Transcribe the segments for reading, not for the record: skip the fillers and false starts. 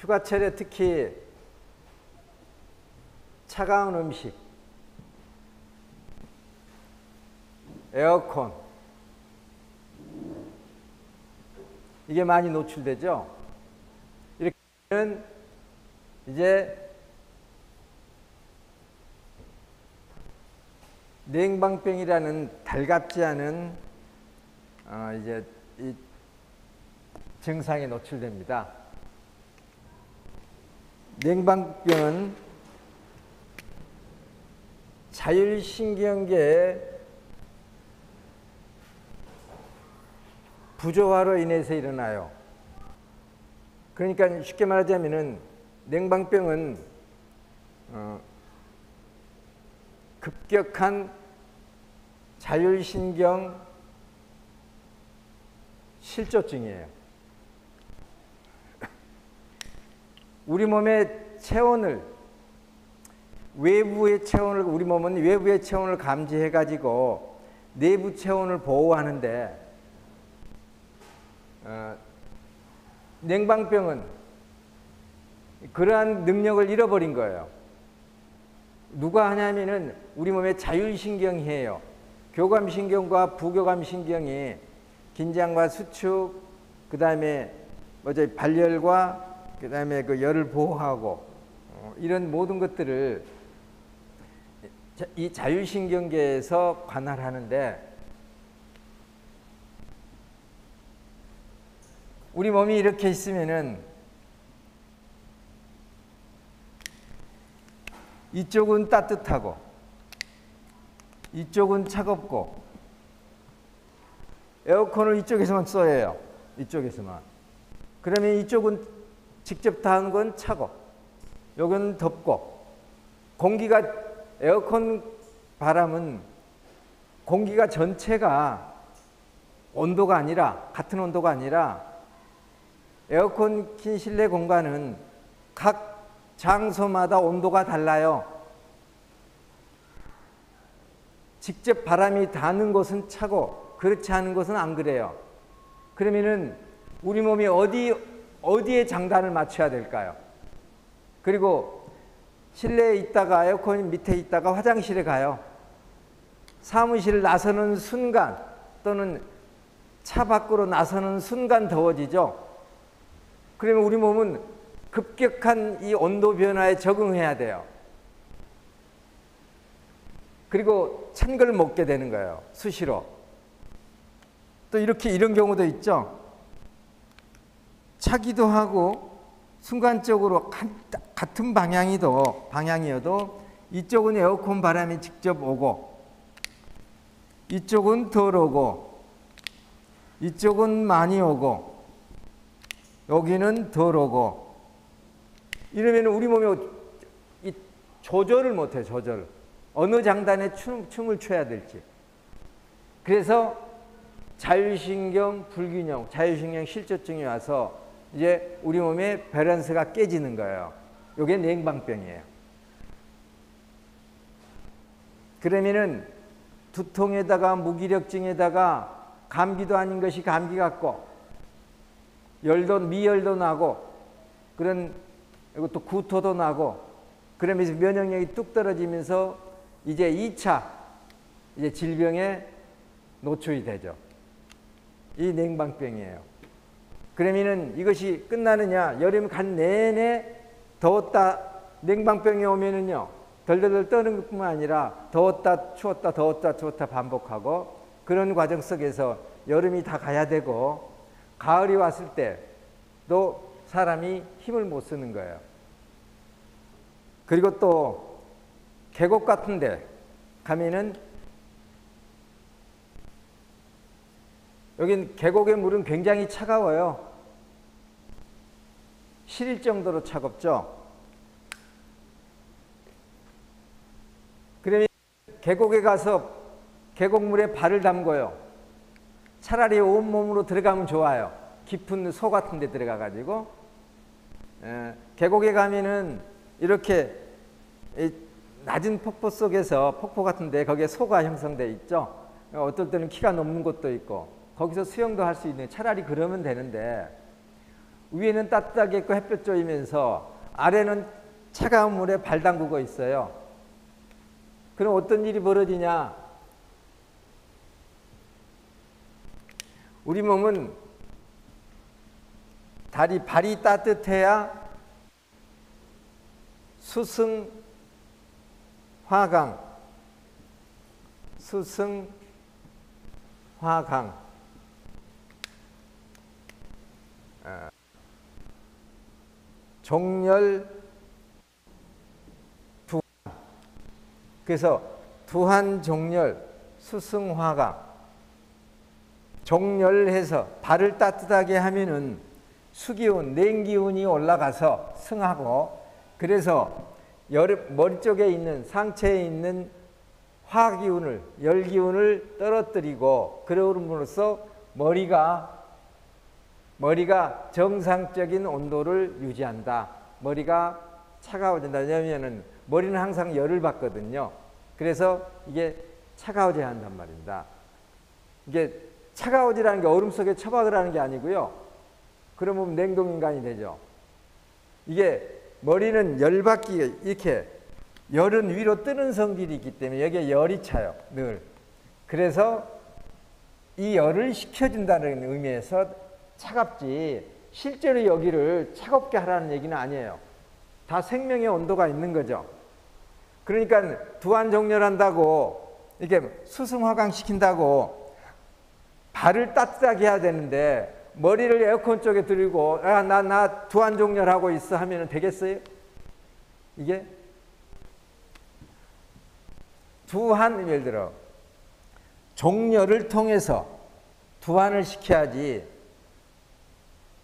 휴가철에 특히 차가운 음식, 에어컨, 이게 많이 노출되죠. 이렇게 되면 이제 냉방병이라는 달갑지 않은 이제 이 증상에 노출됩니다. 냉방병은 자율신경계의 부조화로 인해서 일어나요. 그러니까 쉽게 말하자면은 냉방병은 급격한 자율신경 실조증이에요. 우리 몸의 체온을 우리 몸은 외부의 체온을 감지해 가지고 내부 체온을 보호하는데 냉방병은 그러한 능력을 잃어버린 거예요. 누가 하냐면은 우리 몸의 자율신경이 해요. 교감신경과 부교감신경이 긴장과 수축, 그 다음에 발열과 그 다음에 그 열을 보호하고 이런 모든 것들을 이 자율신경계에서 관할하는데, 우리 몸이 이렇게 있으면은 이쪽은 따뜻하고 이쪽은 차갑고, 에어컨을 이쪽에서만 써야 해요. 이쪽에서만. 그러면 이쪽은 직접 닿은 건 차고, 여기는 덥고, 공기가, 에어컨 바람은 공기가 전체가 온도가 아니라, 같은 온도가 아니라, 에어컨 킨 실내 공간은 각 장소마다 온도가 달라요. 직접 바람이 닿는 곳은 차고 그렇지 않은 곳은 안 그래요. 그러면은 우리 몸이 어디에 장단을 맞춰야 될까요? 그리고 실내에 있다가 에어컨 밑에 있다가 화장실에 가요. 사무실 나서는 순간 또는 차 밖으로 나서는 순간 더워지죠. 그러면 우리 몸은 급격한 이 온도 변화에 적응해야 돼요. 그리고 찬 걸 먹게 되는 거예요. 수시로. 또 이런 경우도 있죠. 차기도 하고 순간적으로 같은 방향이어도 이쪽은 에어컨 바람이 직접 오고 이쪽은 덜 오고 이쪽은 많이 오고 여기는 덜 오고, 이러면 우리 몸이 이 조절을 못해요. 조절. 어느 장단에 춤을 춰야 될지. 그래서 자율신경 불균형, 자율신경 실조증이 와서 이제 우리 몸의 밸런스가 깨지는 거예요. 이게 냉방병이에요. 그러면은 두통에다가 무기력증에다가 감기도 아닌 것이 감기 같고, 미열도 나고, 그리고 또 구토도 나고, 그러면서 면역력이 뚝 떨어지면서 이제 2차 이제 질병에 노출이 되죠. 이 냉방병이에요. 그러면은 이것이 끝나느냐? 여름 간 내내 더웠다, 냉방병이 오면은요, 덜덜덜 떠는 것뿐만 아니라 더웠다 추웠다 더웠다 추웠다 반복하고, 그런 과정 속에서 여름이 다 가야 되고 가을이 왔을 때도 사람이 힘을 못 쓰는 거예요. 그리고 또 계곡 같은 데 가면은 여긴 계곡의 물은 굉장히 차가워요. 시릴 정도로 차갑죠. 그러면 계곡에 가서 계곡물에 발을 담궈요. 차라리 온몸으로 들어가면 좋아요. 깊은 소 같은 데 들어가 가지고. 계곡에 가면은 이렇게 낮은 폭포 속에서, 폭포 같은 데 거기에 소가 형성되어 있죠. 어떨 때는 키가 넘는 곳도 있고 거기서 수영도 할 수 있는, 차라리 그러면 되는데 위에는 따뜻하게 있고 햇볕 쬐이면서 아래는 차가운 물에 발 담그고 있어요. 그럼 어떤 일이 벌어지냐? 우리 몸은 발이 따뜻해야 수승, 화강, 수승, 화강. 종열, 두한. 그래서 두한, 종열, 수승, 화강. 종열해서 발을 따뜻하게 하면은 수기운, 냉기운이 올라가서 승하고, 그래서 머리 쪽에 있는 상체에 있는 화기운을, 열기운을 떨어뜨리고, 그러므로써 머리가 정상적인 온도를 유지한다. 머리가 차가워진다. 왜냐하면 머리는 항상 열을 받거든요. 그래서 이게 차가워져야 한단 말입니다. 이게 차가워지라는 게 얼음 속에 처박을 하는 게 아니고요. 그러면 냉동인간이 되죠. 이게 머리는 열받기, 이렇게 열은 위로 뜨는 성질이 있기 때문에 여기에 열이 차요. 늘. 그래서 이 열을 식혀준다는 의미에서 차갑지, 실제로 여기를 차갑게 하라는 얘기는 아니에요. 다 생명의 온도가 있는 거죠. 그러니까 두한종렬한다고 이렇게 수승화강 시킨다고 발을 따뜻하게 해야 되는데 머리를 에어컨 쪽에 들이고 나 두한종렬하고 있어 하면 되겠어요? 이게 예를 들어 종렬을 통해서 두한을 시켜야지,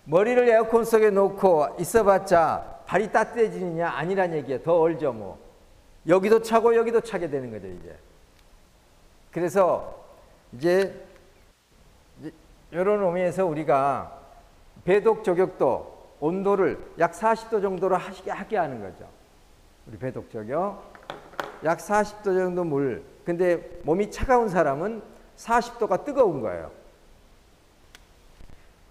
머리를 에어컨 속에 놓고 있어봤자 발이 따뜻해지느냐? 아니란 얘기예요. 더 얼죠 뭐. 여기도 차고 여기도 차게 되는 거죠 이제. 그래서 이제 이런 의미에서 우리가 배독 저격도 온도를 약 40도 정도로 하게 하는 거죠. 우리 배독 저격 약 40도 정도 물. 근데 몸이 차가운 사람은 40도가 뜨거운 거예요.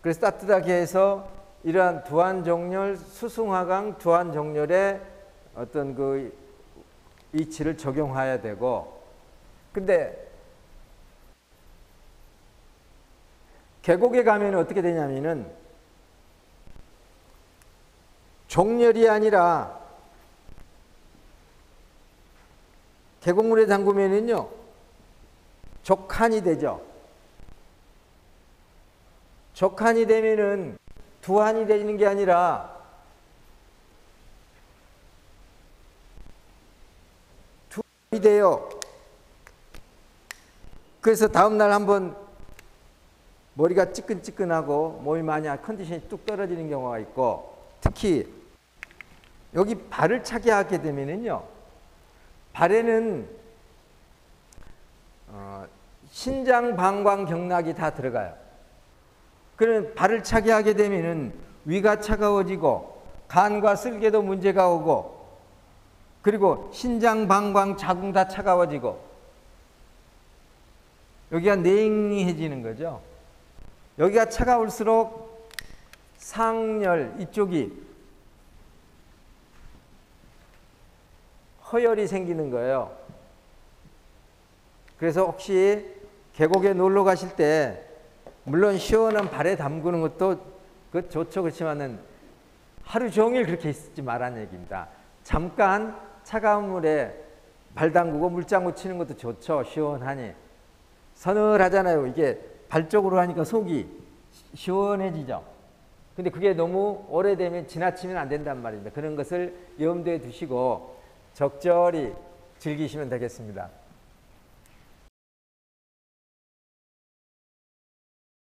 그래서 따뜻하게 해서 이러한 두한종렬, 수승화강 두한종렬의 어떤 그 이치를 적용해야 되고, 근데 계곡에 가면 어떻게 되냐면은 종렬이 아니라 계곡물에 담그면은요 적한이 되죠. 적한이 되면은 두한이 되는 게 아니라 두한이 돼요. 그래서 다음날 한번 머리가 찌끈찌끈하고 몸이 많이 컨디션이 뚝 떨어지는 경우가 있고, 특히 여기 발을 차게 하게 되면은요, 발에는 신장, 방광, 경락이 다 들어가요. 그러면 발을 차게 하게 되면은 위가 차가워지고 간과 쓸개도 문제가 오고, 그리고 신장, 방광, 자궁 다 차가워지고 여기가 냉해지는 거죠. 여기가 차가울수록 상열, 이쪽이 허열이 생기는 거예요. 그래서 혹시 계곡에 놀러 가실 때 물론 시원한 발에 담그는 것도 그 좋죠. 그렇지만은 하루 종일 그렇게 있지 말라는 얘기입니다. 잠깐 차가운 물에 발 담그고 물장구 치는 것도 좋죠. 시원하니. 서늘하잖아요. 이게 발 쪽으로 하니까 속이 시원해지죠. 근데 그게 너무 오래되면 지나치면 안 된단 말입니다. 그런 것을 염두에 두시고 적절히 즐기시면 되겠습니다.